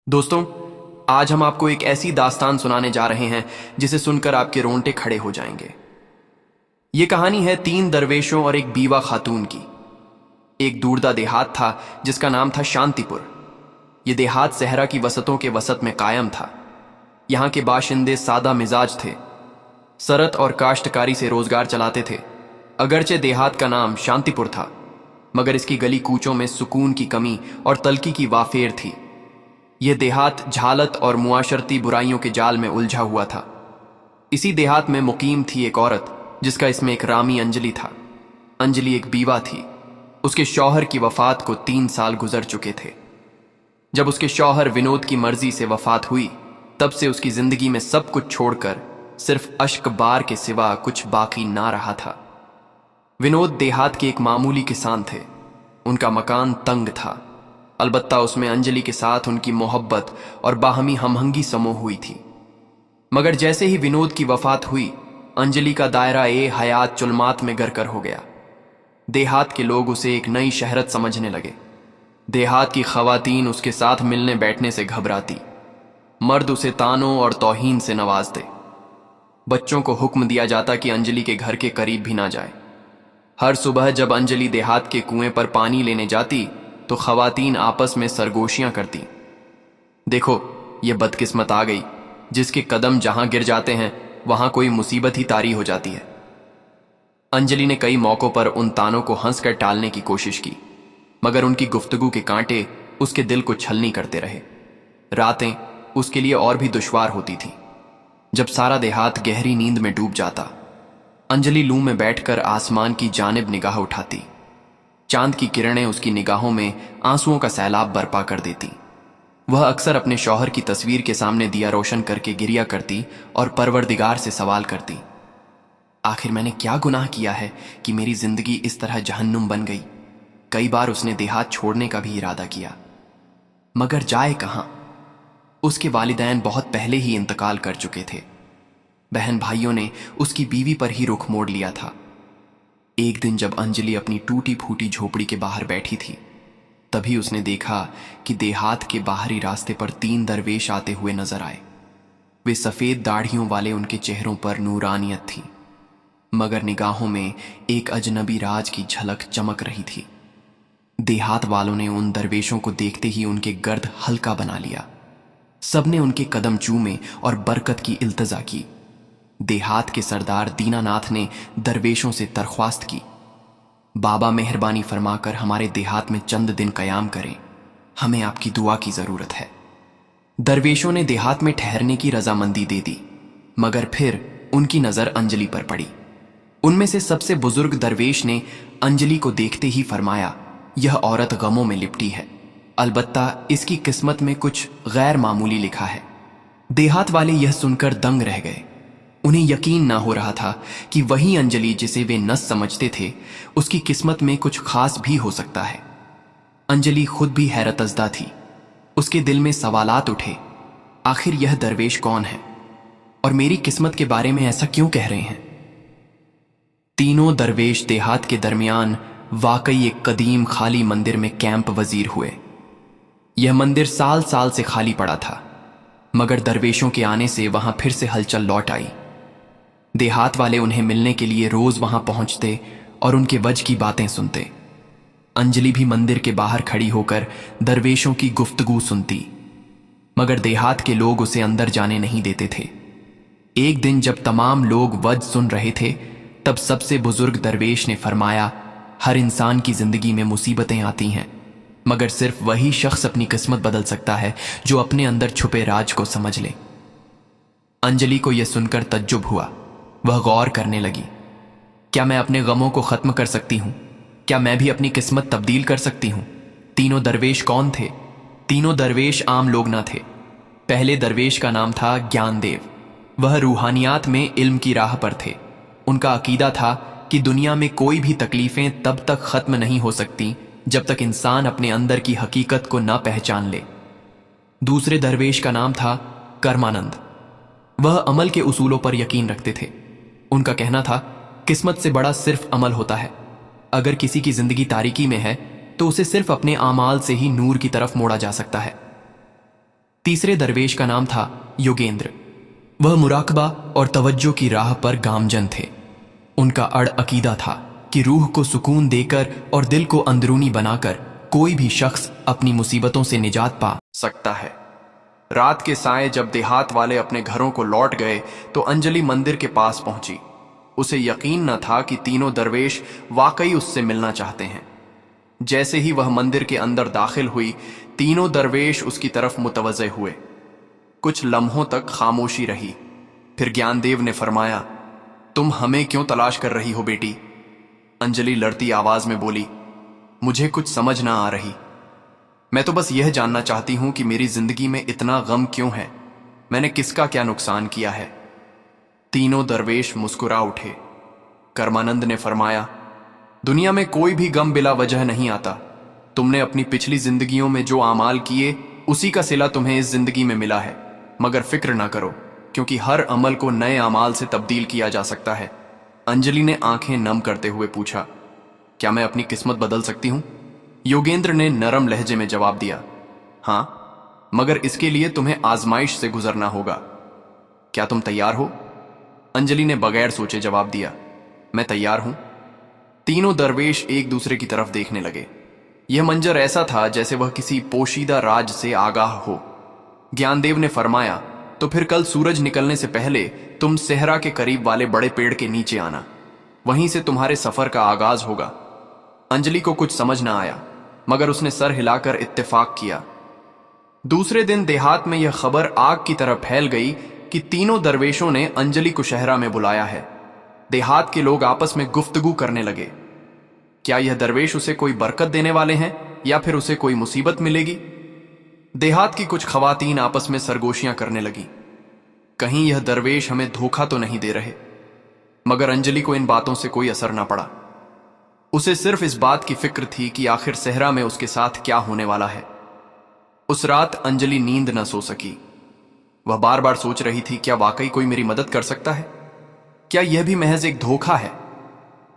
दोस्तों, आज हम आपको एक ऐसी दास्तान सुनाने जा रहे हैं जिसे सुनकर आपके रोंगटे खड़े हो जाएंगे। ये कहानी है 3 दरवेशों और एक बीवा खातून की। एक दूरदा देहात था जिसका नाम था शांतिपुर। ये देहात सहरा की वसतों के वसत में कायम था। यहाँ के बाशिंदे सादा मिजाज थे, सरत और काश्तकारी से रोजगार चलाते थे। अगरचे देहात का नाम शांतिपुर था, मगर इसकी गली कूचों में सुकून की कमी और तलकी की वाफेर थी। यह देहात झालत और मुआशरती बुराइयों के जाल में उलझा हुआ था। इसी देहात में मुकीम थी एक औरत जिसका इसमें एक रामी अंजलि था। अंजलि एक बीवा थी। उसके शौहर की वफात को 3 साल गुजर चुके थे। जब उसके शौहर विनोद की मर्जी से वफात हुई, तब से उसकी जिंदगी में सब कुछ छोड़कर सिर्फ अश्क बार के सिवा कुछ बाकी ना रहा था। विनोद देहात के एक मामूली किसान थे। उनका मकान तंग था, अलबत्ता उसमें अंजलि के साथ उनकी मोहब्बत और बाहमी हमहंगी समूह हुई थी। मगर जैसे ही विनोद की वफात हुई, अंजलि का दायरा हयात चुलमात में गरकर हो गया। देहात के लोग उसे एक नई शहरत समझने लगे। देहात की खवातीन उसके साथ मिलने बैठने से घबराती। मर्द उसे तानों और तौहीन से नवाजते। बच्चों को हुक्म दिया जाता कि अंजलि के घर के करीब भी ना जाए। हर सुबह जब अंजलि देहात के कुएं पर पानी लेने जाती तो खवातीन आपस में सरगोशियां करती। देखो, ये बदकिस्मत आ गई जिसके कदम जहां गिर जाते हैं वहां कोई मुसीबत ही तारी हो जाती है। अंजलि ने कई मौकों पर उन तानों को हंसकर टालने की कोशिश की, मगर उनकी गुफ्तगू के कांटे उसके दिल को छलनी करते रहे। रातें उसके लिए और भी दुश्वार होती थी। जब सारा देहात गहरी नींद में डूब जाता, अंजलि लू में बैठकर आसमान की जानिब निगाह उठाती। चांद की किरणें उसकी निगाहों में आंसुओं का सैलाब बर्पा कर देती। वह अक्सर अपने शौहर की तस्वीर के सामने दिया रोशन करके गिरिया करती और परवरदिगार से सवाल करती, आखिर मैंने क्या गुनाह किया है कि मेरी जिंदगी इस तरह जहन्नुम बन गई। कई बार उसने देहात छोड़ने का भी इरादा किया, मगर जाए कहां। उसके वालिदैन बहुत पहले ही इंतकाल कर चुके थे। बहन भाइयों ने उसकी बीवी पर ही रुख मोड़ लिया था। एक दिन जब अंजलि अपनी टूटी फूटी झोपड़ी के बाहर बैठी थी, तभी उसने देखा कि देहात के बाहरी रास्ते पर 3 दरवेश आते हुए नजर आए। वे सफेद दाढ़ियों वाले, उनके चेहरों पर नूरानियत थी, मगर निगाहों में एक अजनबी राज की झलक चमक रही थी। देहात वालों ने उन दरवेशों को देखते ही उनके गर्द हल्का बना लिया। सबने उनके कदम चूमे और बरकत की इल्तजा की। देहात के सरदार दीनानाथ ने दरवेशों से दरख्वास्त की, बाबा मेहरबानी फरमाकर हमारे देहात में चंद दिन कयाम करें, हमें आपकी दुआ की जरूरत है। दरवेशों ने देहात में ठहरने की रजामंदी दे दी, मगर फिर उनकी नजर अंजलि पर पड़ी। उनमें से सबसे बुजुर्ग दरवेश ने अंजलि को देखते ही फरमाया, यह औरत गमों में लिपटी है, अलबत्ता इसकी किस्मत में कुछ गैर मामूली लिखा है। देहात वाले यह सुनकर दंग रह गए। उन्हें यकीन ना हो रहा था कि वही अंजलि जिसे वे नस समझते थे, उसकी किस्मत में कुछ खास भी हो सकता है। अंजलि खुद भी हैरतजदा थी। उसके दिल में सवालात उठे, आखिर यह दरवेश कौन है और मेरी किस्मत के बारे में ऐसा क्यों कह रहे हैं। तीनों दरवेश देहात के दरमियान वाकई एक कदीम खाली मंदिर में कैंप वजीर हुए। यह मंदिर साल साल से खाली पड़ा था, मगर दरवेशों के आने से वहां फिर से हलचल लौट आई। देहात वाले उन्हें मिलने के लिए रोज वहां पहुंचते और उनके वज की बातें सुनते। अंजलि भी मंदिर के बाहर खड़ी होकर दरवेशों की गुफ्तगू सुनती, मगर देहात के लोग उसे अंदर जाने नहीं देते थे। एक दिन जब तमाम लोग वज सुन रहे थे, तब सबसे बुजुर्ग दरवेश ने फरमाया, हर इंसान की जिंदगी में मुसीबतें आती हैं, मगर सिर्फ वही शख्स अपनी किस्मत बदल सकता है जो अपने अंदर छुपे राज को समझ ले। अंजलि को यह सुनकर तज्जुब हुआ। वह गौर करने लगी, क्या मैं अपने गमों को खत्म कर सकती हूं? क्या मैं भी अपनी किस्मत तब्दील कर सकती हूं? तीनों दरवेश कौन थे? तीनों दरवेश आम लोग ना थे। पहले दरवेश का नाम था ज्ञानदेव। वह रूहानियात में इल्म की राह पर थे। उनका अकीदा था कि दुनिया में कोई भी तकलीफें तब तक खत्म नहीं हो सकती जब तक इंसान अपने अंदर की हकीकत को ना पहचान ले। दूसरे दरवेश का नाम था कर्मानंद। वह अमल के उसूलों पर यकीन रखते थे। उनका कहना था, किस्मत से बड़ा सिर्फ अमल होता है। अगर किसी की जिंदगी तारीकी में है तो उसे सिर्फ अपने आमाल से ही नूर की तरफ मोड़ा जा सकता है। तीसरे दरवेश का नाम था योगेंद्र। वह मुराकबा और तवज्जो की राह पर गामजन थे। उनका अड़ अकीदा था कि रूह को सुकून देकर और दिल को अंदरूनी बनाकर कोई भी शख्स अपनी मुसीबतों से निजात पा सकता है। रात के साए जब देहात वाले अपने घरों को लौट गए तो अंजलि मंदिर के पास पहुंची। उसे यकीन न था कि तीनों दरवेश वाकई उससे मिलना चाहते हैं। जैसे ही वह मंदिर के अंदर दाखिल हुई, तीनों दरवेश उसकी तरफ मुतवज्जे हुए। कुछ लम्हों तक खामोशी रही। फिर ज्ञानदेव ने फरमाया, तुम हमें क्यों तलाश कर रही हो बेटी? अंजलि लड़ती आवाज में बोली, मुझे कुछ समझ ना आ रही। मैं तो बस यह जानना चाहती हूं कि मेरी जिंदगी में इतना गम क्यों है? मैंने किसका क्या नुकसान किया है? तीनों दरवेश मुस्कुरा उठे। कर्मानंद ने फरमाया, दुनिया में कोई भी गम बिला वजह नहीं आता। तुमने अपनी पिछली जिंदगियों में जो आमाल किए उसी का सिला तुम्हें इस जिंदगी में मिला है। मगर फिक्र ना करो, क्योंकि हर अमल को नए अमाल से तब्दील किया जा सकता है। अंजलि ने आंखें नम करते हुए पूछा, क्या मैं अपनी किस्मत बदल सकती हूं? योगेंद्र ने नरम लहजे में जवाब दिया, हां, मगर इसके लिए तुम्हें आजमाइश से गुजरना होगा। क्या तुम तैयार हो? अंजलि ने बगैर सोचे जवाब दिया, मैं तैयार हूं। तीनों दरवेश एक दूसरे की तरफ देखने लगे। यह मंजर ऐसा था जैसे वह किसी पोशीदा राज से आगाह हो। ज्ञानदेव ने फरमाया, तो फिर कल सूरज निकलने से पहले तुम सेहरा के करीब वाले बड़े पेड़ के नीचे आना। वहीं से तुम्हारे सफर का आगाज होगा। अंजलि को कुछ समझ ना आया, मगर उसने सर हिलाकर इत्तेफाक किया। दूसरे दिन देहात में यह खबर आग की तरह फैल गई कि तीनों दरवेशों ने अंजलि को शहरा में बुलाया है। देहात के लोग आपस में गुफ्तगू करने लगे। क्या यह दरवेश उसे कोई बरकत देने वाले हैं या फिर उसे कोई मुसीबत मिलेगी? देहात की कुछ खवातीन आपस में सरगोशियां करने लगी, कहीं यह दरवेश हमें धोखा तो नहीं दे रहे। मगर अंजलि को इन बातों से कोई असर ना पड़ा। उसे सिर्फ इस बात की फिक्र थी कि आखिर सेहरा में उसके साथ क्या होने वाला है। उस रात अंजलि नींद न सो सकी। वह बार बार सोच रही थी, क्या वाकई कोई मेरी मदद कर सकता है? क्या यह भी महज एक धोखा है?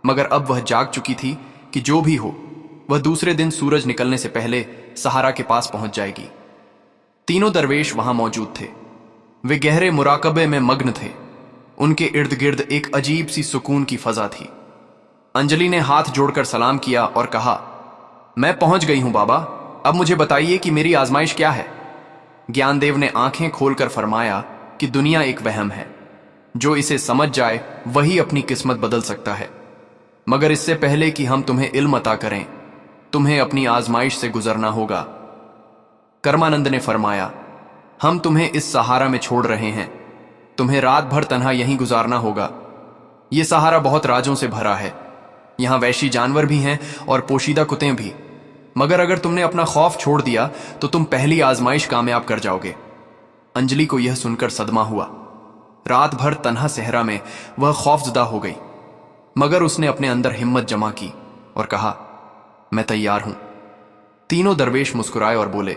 मगर अब वह जाग चुकी थी कि जो भी हो, वह दूसरे दिन सूरज निकलने से पहले सहारा के पास पहुंच जाएगी। तीनों दरवेश वहां मौजूद थे। वे गहरे मुराकबे में मग्न थे। उनके इर्द गिर्द एक अजीब सी सुकून की फजा थी। अंजलि ने हाथ जोड़कर सलाम किया और कहा, मैं पहुंच गई हूं बाबा, अब मुझे बताइए कि मेरी आजमाइश क्या है? ज्ञानदेव ने आंखें खोलकर फरमाया कि दुनिया एक वहम है। जो इसे समझ जाए वही अपनी किस्मत बदल सकता है। मगर इससे पहले कि हम तुम्हें इल्म अता करें, तुम्हें अपनी आजमाइश से गुजरना होगा। कर्मानंद ने फरमाया, हम तुम्हें इस सहारा में छोड़ रहे हैं। तुम्हें रात भर तन्हा यहीं गुजारना होगा। यह सहारा बहुत राजों से भरा है। यहां वैशी जानवर भी हैं और पोशीदा कुत्ते भी। मगर अगर तुमने अपना खौफ छोड़ दिया तो तुम पहली आजमाइश कामयाब कर जाओगे। अंजलि को यह सुनकर सदमा हुआ। रात भर तन्हा सेहरा में वह खौफजदा हो गई, मगर उसने अपने अंदर हिम्मत जमा की और कहा, मैं तैयार हूं। तीनों दरवेश मुस्कुराए और बोले,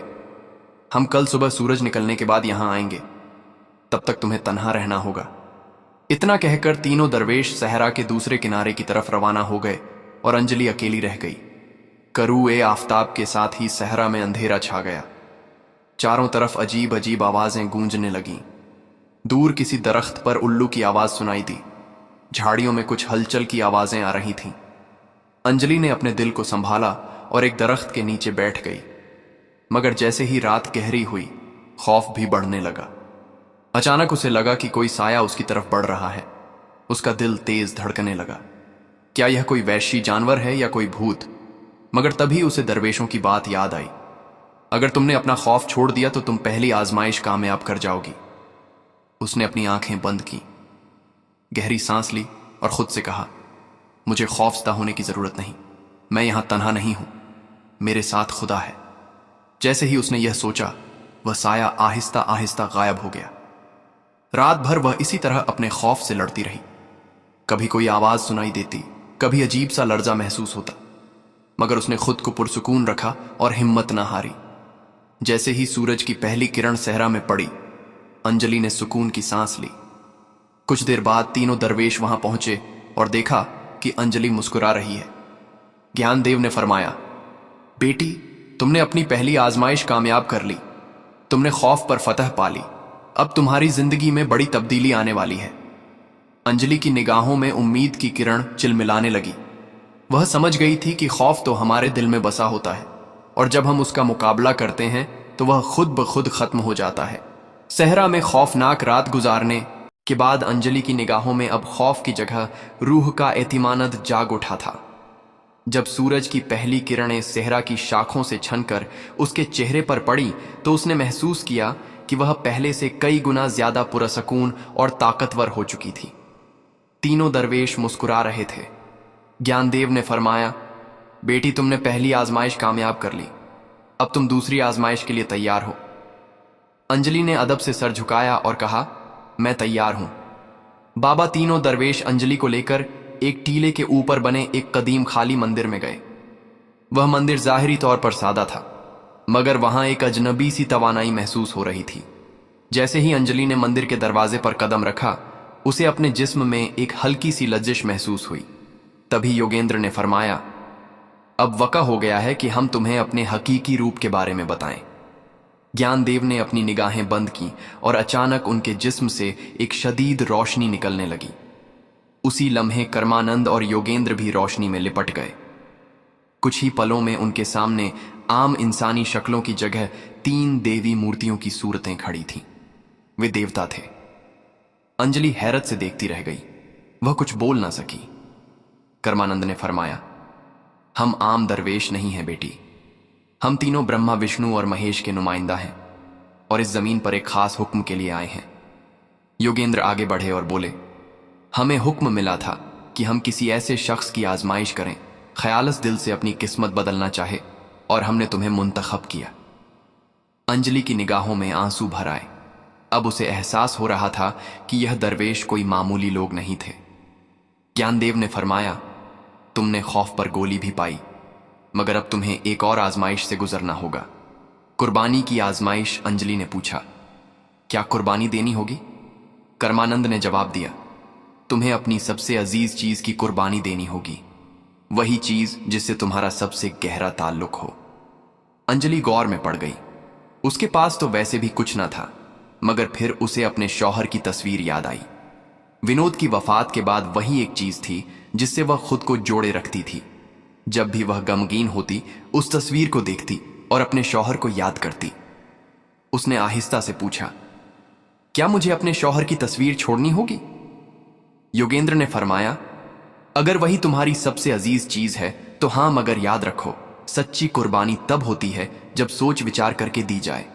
हम कल सुबह सूरज निकलने के बाद यहां आएंगे। तब तक तुम्हें तन्हा रहना होगा। इतना कहकर तीनों दरवेश सहरा के दूसरे किनारे की तरफ रवाना हो गए और अंजलि अकेली रह गई। करूए आफताब के साथ ही सहरा में अंधेरा छा गया। चारों तरफ अजीब अजीब आवाजें गूंजने लगीं। दूर किसी दरख्त पर उल्लू की आवाज सुनाई दी। झाड़ियों में कुछ हलचल की आवाजें आ रही थीं। अंजलि ने अपने दिल को संभाला और एक दरख्त के नीचे बैठ गई। मगर जैसे ही रात गहरी हुई, खौफ भी बढ़ने लगा। अचानक उसे लगा कि कोई साया उसकी तरफ बढ़ रहा है। उसका दिल तेज धड़कने लगा। क्या यह कोई वैशी जानवर है या कोई भूत? मगर तभी उसे दरवेशों की बात याद आई, अगर तुमने अपना खौफ छोड़ दिया तो तुम पहली आजमाइश कामयाब कर जाओगी। उसने अपनी आंखें बंद की, गहरी सांस ली और खुद से कहा, मुझे खौफजदा होने की जरूरत नहीं। मैं यहां तन्हा नहीं हूं, मेरे साथ खुदा है। जैसे ही उसने यह सोचा, वह साया आहिस्ता आहिस्ता गायब हो गया। रात भर वह इसी तरह अपने खौफ से लड़ती रही। कभी कोई आवाज सुनाई देती, कभी अजीब सा लर्जा महसूस होता, मगर उसने खुद को पुरसुकून रखा और हिम्मत न हारी। जैसे ही सूरज की पहली किरण सहरा में पड़ी, अंजलि ने सुकून की सांस ली। कुछ देर बाद तीनों दरवेश वहां पहुंचे और देखा कि अंजलि मुस्कुरा रही है। ज्ञानदेव ने फरमाया, बेटी, तुमने अपनी पहली आजमाइश कामयाब कर ली। तुमने खौफ पर फतह पा ली। अब तुम्हारी जिंदगी में बड़ी तब्दीली आने वाली है। अंजलि की निगाहों में उम्मीद की किरण चिलमिलाने लगी। वह समझ गई थी कि खौफ तो हमारे दिल में बसा होता है, और जब हम उसका मुकाबला करते हैं तो वह खुद ब खुद खत्म हो जाता है। सहरा में खौफनाक रात गुजारने के बाद अंजलि की निगाहों में अब खौफ की जगह रूह का एतिमानद जाग उठा था। जब सूरज की पहली किरणें सहरा की शाखों से छनकर उसके चेहरे पर पड़ी तो उसने महसूस किया कि वह पहले से कई गुना ज्यादा पुरसकून और ताकतवर हो चुकी थी। तीनों दरवेश मुस्कुरा रहे थे। ज्ञानदेव ने फरमाया, बेटी, तुमने पहली आजमाइश कामयाब कर ली, अब तुम दूसरी आजमाइश के लिए तैयार हो। अंजलि ने अदब से सर झुकाया और कहा, मैं तैयार हूं। बाबा तीनों दरवेश अंजलि को लेकर एक टीले के ऊपर बने एक कदीम खाली मंदिर में गए। वह मंदिर जाहिरी तौर पर सादा था, मगर वहां एक अजनबी सी तवानाई महसूस हो रही थी। जैसे ही अंजलि ने मंदिर के दरवाजे पर कदम रखा, उसे अपने जिस्म में एक हल्की सी लज्जिश महसूस हुई। तभी योगेंद्र ने फरमाया, अब वक़्त हो गया है कि हम तुम्हें अपने हकीकी रूप के बारे में बताएं। ज्ञानदेव ने अपनी निगाहें बंद की और अचानक उनके जिस्म से एक शदीद रोशनी निकलने लगी। उसी लम्हे कर्मानंद और योगेंद्र भी रोशनी में लिपट गए। कुछ ही पलों में उनके सामने आम इंसानी शक्लों की जगह 3 देवी मूर्तियों की सूरतें खड़ी थीं। वे देवता थे। अंजलि हैरत से देखती रह गई। वह कुछ बोल ना सकी। कर्मानंद ने फरमाया, हम आम दरवेश नहीं हैं बेटी, हम तीनों ब्रह्मा, विष्णु और महेश के नुमाइंदा हैं और इस जमीन पर एक खास हुक्म के लिए आए हैं। योगेंद्र आगे बढ़े और बोले, हमें हुक्म मिला था कि हम किसी ऐसे शख्स की आजमाइश करें, ख्यालस दिल से अपनी किस्मत बदलना चाहे, और हमने तुम्हें मुंतखब किया। अंजलि की निगाहों में आंसू भर आए। अब उसे एहसास हो रहा था कि यह दरवेश कोई मामूली लोग नहीं थे। ज्ञानदेव ने फरमाया, तुमने खौफ पर गोली भी पाई, मगर अब तुम्हें एक और आजमाइश से गुजरना होगा। कुर्बानी की आजमाइश। अंजलि ने पूछा, क्या कुर्बानी देनी होगी? कर्मानंद ने जवाब दिया, तुम्हें अपनी सबसे अजीज चीज की कुर्बानी देनी होगी, वही चीज जिससे तुम्हारा सबसे गहरा ताल्लुक हो। अंजलि गौर में पड़ गई। उसके पास तो वैसे भी कुछ न था, मगर फिर उसे अपने शौहर की तस्वीर याद आई। विनोद की वफात के बाद वही एक चीज थी जिससे वह खुद को जोड़े रखती थी। जब भी वह गमगीन होती, उस तस्वीर को देखती और अपने शौहर को याद करती। उसने आहिस्ता से पूछा, क्या मुझे अपने शौहर की तस्वीर छोड़नी होगी? योगेंद्र ने फरमाया, अगर वही तुम्हारी सबसे अजीज चीज है तो हां, मगर याद रखो, सच्ची कुर्बानी तब होती है जब सोच विचार करके दी जाए।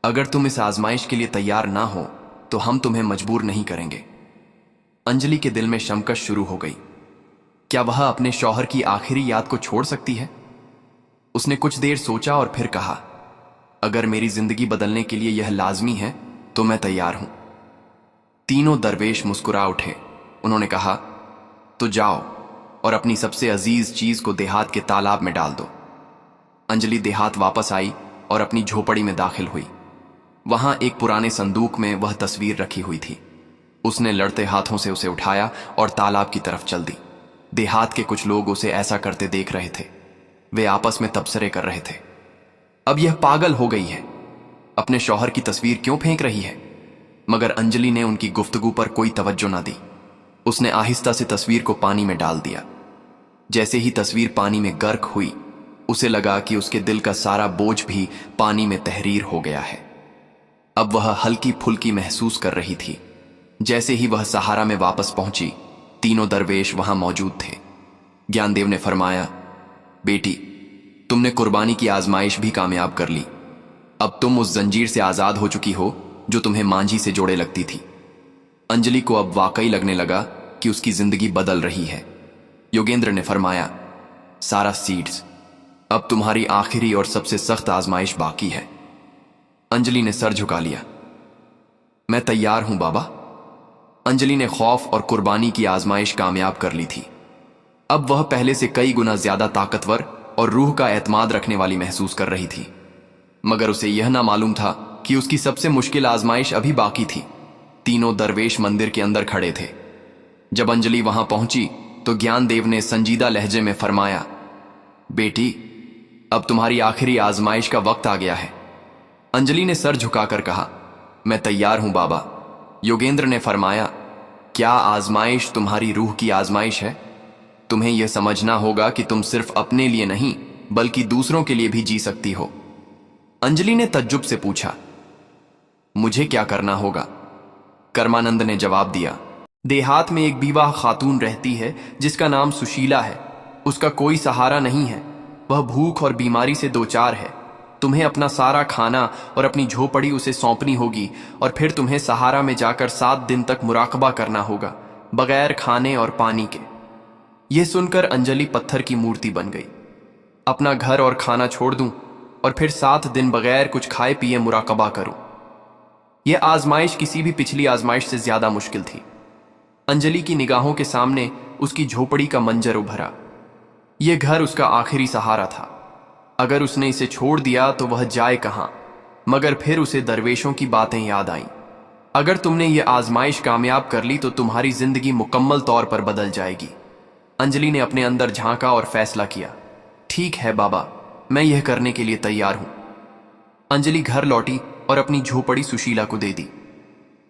अगर तुम इस आजमाइश के लिए तैयार ना हो तो हम तुम्हें मजबूर नहीं करेंगे। अंजलि के दिल में शमकश शुरू हो गई। क्या वह अपने शौहर की आखिरी याद को छोड़ सकती है? उसने कुछ देर सोचा और फिर कहा, अगर मेरी जिंदगी बदलने के लिए यह लाजमी है तो मैं तैयार हूं। तीनों दरवेश मुस्कुरा उठे। उन्होंने कहा, तो जाओ और अपनी सबसे अजीज चीज को देहात के तालाब में डाल दो। अंजलि देहात वापस आई और अपनी झोपड़ी में दाखिल हुई। वहां एक पुराने संदूक में वह तस्वीर रखी हुई थी। उसने लड़ते हाथों से उसे उठाया और तालाब की तरफ चल दी। देहात के कुछ लोग उसे ऐसा करते देख रहे थे। वे आपस में तबसरे कर रहे थे, अब यह पागल हो गई है, अपने शौहर की तस्वीर क्यों फेंक रही है? मगर अंजलि ने उनकी गुफ्तगू पर कोई तवज्जो ना दी। उसने आहिस्ता से तस्वीर को पानी में डाल दिया। जैसे ही तस्वीर पानी में गर्क हुई, उसे लगा कि उसके दिल का सारा बोझ भी पानी में तहरीर हो गया है। अब वह हल्की फुल्की महसूस कर रही थी। जैसे ही वह सहारा में वापस पहुंची, तीनों दरवेश वहां मौजूद थे। ज्ञानदेव ने फरमाया, बेटी, तुमने कुर्बानी की आजमाइश भी कामयाब कर ली। अब तुम उस जंजीर से आजाद हो चुकी हो जो तुम्हें मांझी से जोड़े लगती थी। अंजलि को अब वाकई लगने लगा कि उसकी जिंदगी बदल रही है। योगेंद्र ने फरमाया, सारा सीड्स, अब तुम्हारी आखिरी और सबसे सख्त आजमाइश बाकी है। अंजलि ने सर झुका लिया। मैं तैयार हूं बाबा। अंजलि ने खौफ और कुर्बानी की आजमाइश कामयाब कर ली थी। अब वह पहले से कई गुना ज्यादा ताकतवर और रूह का एतमाद रखने वाली महसूस कर रही थी। मगर उसे यह ना मालूम था कि उसकी सबसे मुश्किल आजमाइश अभी बाकी थी। तीनों दरवेश मंदिर के अंदर खड़े थे। जब अंजलि वहां पहुंची तो ज्ञानदेव ने संजीदा लहजे में फरमाया, बेटी, अब तुम्हारी आखिरी आजमाइश का वक्त आ गया है। अंजलि ने सर झुकाकर कहा, मैं तैयार हूं बाबा। योगेंद्र ने फरमाया, क्या आजमाइश तुम्हारी रूह की आजमाइश है? तुम्हें यह समझना होगा कि तुम सिर्फ अपने लिए नहीं बल्कि दूसरों के लिए भी जी सकती हो। अंजलि ने तज्जुब से पूछा, मुझे क्या करना होगा? कर्मानंद ने जवाब दिया, देहात में एक बीवा खातून रहती है जिसका नाम सुशीला है। उसका कोई सहारा नहीं है, वह भूख और बीमारी से दो चार है। तुम्हें अपना सारा खाना और अपनी झोपड़ी उसे सौंपनी होगी और फिर तुम्हें सहारा में जाकर 7 दिन तक मुराकबा करना होगा, बगैर खाने और पानी के। यह सुनकर अंजलि पत्थर की मूर्ति बन गई। अपना घर और खाना छोड़ दूं और फिर 7 दिन बगैर कुछ खाए पिए मुराकबा करूं। यह आजमाइश किसी भी पिछली आजमाइश से ज्यादा मुश्किल थी। अंजलि की निगाहों के सामने उसकी झोपड़ी का मंजर उभरा। यह घर उसका आखिरी सहारा था। अगर उसने इसे छोड़ दिया तो वह जाए कहां? मगर फिर उसे दरवेशों की बातें याद आईं। अगर तुमने ये आजमाइश कामयाब कर ली तो तुम्हारी जिंदगी मुकम्मल तौर पर बदल जाएगी। अंजलि ने अपने अंदर झांका और फैसला किया, ठीक है बाबा, मैं यह करने के लिए तैयार हूं। अंजलि घर लौटी और अपनी झोपड़ी सुशीला को दे दी।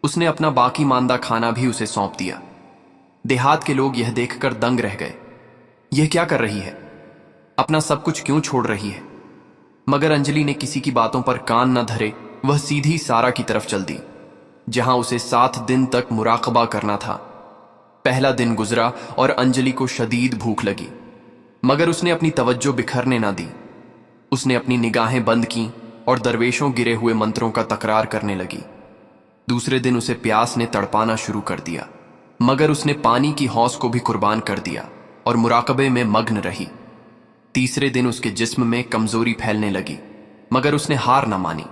उसने अपना बाकी मांदा खाना भी उसे सौंप दिया। देहात के लोग यह देखकर दंग रह गए। यह क्या कर रही है? अपना सब कुछ क्यों छोड़ रही है? मगर अंजलि ने किसी की बातों पर कान न धरे वह सीधी सारा की तरफ चल दी, जहां उसे 7 दिन तक मुराकबा करना था। पहला दिन गुजरा और अंजलि को शदीद भूख लगी, मगर उसने अपनी तवज्जो बिखरने ना दी। उसने अपनी निगाहें बंद की और दरवेशों गिरे हुए मंत्रों का तकरार करने लगी। दूसरे दिन उसे प्यास ने तड़पाना शुरू कर दिया, मगर उसने पानी की हौस को भी कुर्बान कर दिया और मुराकबे में मग्न रही। तीसरे दिन उसके जिस्म में कमजोरी फैलने लगी, मगर उसने हार न मानी।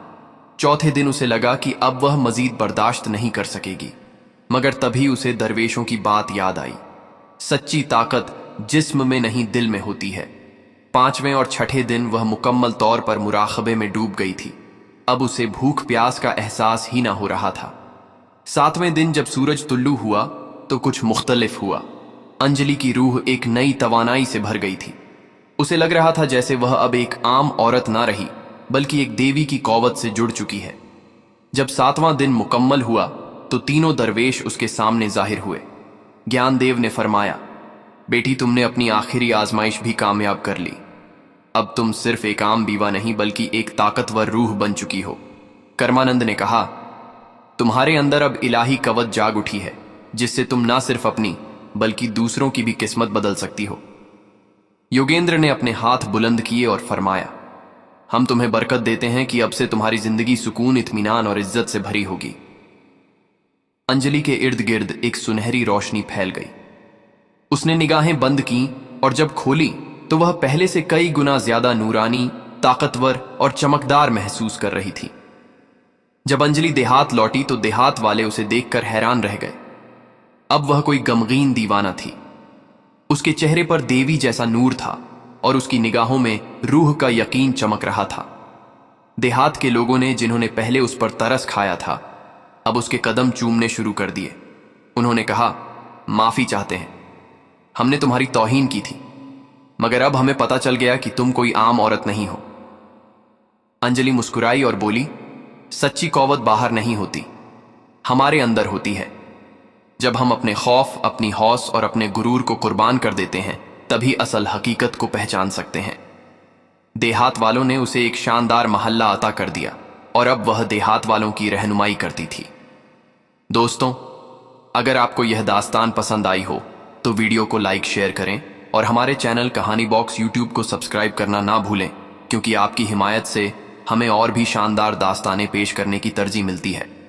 चौथे दिन उसे लगा कि अब वह मजीद बर्दाश्त नहीं कर सकेगी, मगर तभी उसे दरवेशों की बात याद आई। सच्ची ताकत जिस्म में नहीं दिल में होती है। 5वें और 6ठे दिन वह मुकम्मल तौर पर मुराकबे में डूब गई थी। अब उसे भूख प्यास का एहसास ही ना हो रहा था। 7वें दिन जब सूरज तुल्लू हुआ तो कुछ मुख्तलिफ हुआ। अंजलि की रूह एक नई तवानाई से भर गई थी। उसे लग रहा था जैसे वह अब एक आम औरत ना रही बल्कि एक देवी की कौवत से जुड़ चुकी है। जब 7वां दिन मुकम्मल हुआ तो तीनों दरवेश उसके सामने जाहिर हुए। ज्ञानदेव ने फरमाया, बेटी, तुमने अपनी आखिरी आजमाइश भी कामयाब कर ली। अब तुम सिर्फ एक आम बीवा नहीं बल्कि एक ताकतवर रूह बन चुकी हो। कर्मानंद ने कहा, तुम्हारे अंदर अब इलाही कवत जाग उठी है, जिससे तुम ना सिर्फ अपनी बल्कि दूसरों की भी किस्मत बदल सकती हो। योगेंद्र ने अपने हाथ बुलंद किए और फरमाया, हम तुम्हें बरकत देते हैं कि अब से तुम्हारी जिंदगी सुकून, इत्मीनान और इज्जत से भरी होगी। अंजलि के इर्द गिर्द एक सुनहरी रोशनी फैल गई। उसने निगाहें बंद की और जब खोली तो वह पहले से कई गुना ज्यादा नूरानी, ताकतवर और चमकदार महसूस कर रही थी। जब अंजलि देहात लौटी तो देहात वाले उसे देखकर हैरान रह गए। अब वह कोई गमगीन दीवाना थी। उसके चेहरे पर देवी जैसा नूर था और उसकी निगाहों में रूह का यकीन चमक रहा था। देहात के लोगों ने, जिन्होंने पहले उस पर तरस खाया था, अब उसके कदम चूमने शुरू कर दिए। उन्होंने कहा, माफी चाहते हैं, हमने तुम्हारी तौहीन की थी, मगर अब हमें पता चल गया कि तुम कोई आम औरत नहीं हो। अंजलि मुस्कुराई और बोली, सच्ची कौवत बाहर नहीं होती, हमारे अंदर होती है। जब हम अपने खौफ, अपनी हौस और अपने गुरूर को कुर्बान कर देते हैं, तभी असल हकीकत को पहचान सकते हैं। देहात वालों ने उसे एक शानदार महल्ला अता कर दिया और अब वह देहात वालों की रहनुमाई करती थी। दोस्तों, अगर आपको यह दास्तान पसंद आई हो तो वीडियो को लाइक, शेयर करें और हमारे चैनल कहानी बॉक्स यूट्यूब को सब्सक्राइब करना ना भूलें, क्योंकि आपकी हिमायत से हमें और भी शानदार दास्तानें पेश करने की तरजीह मिलती है।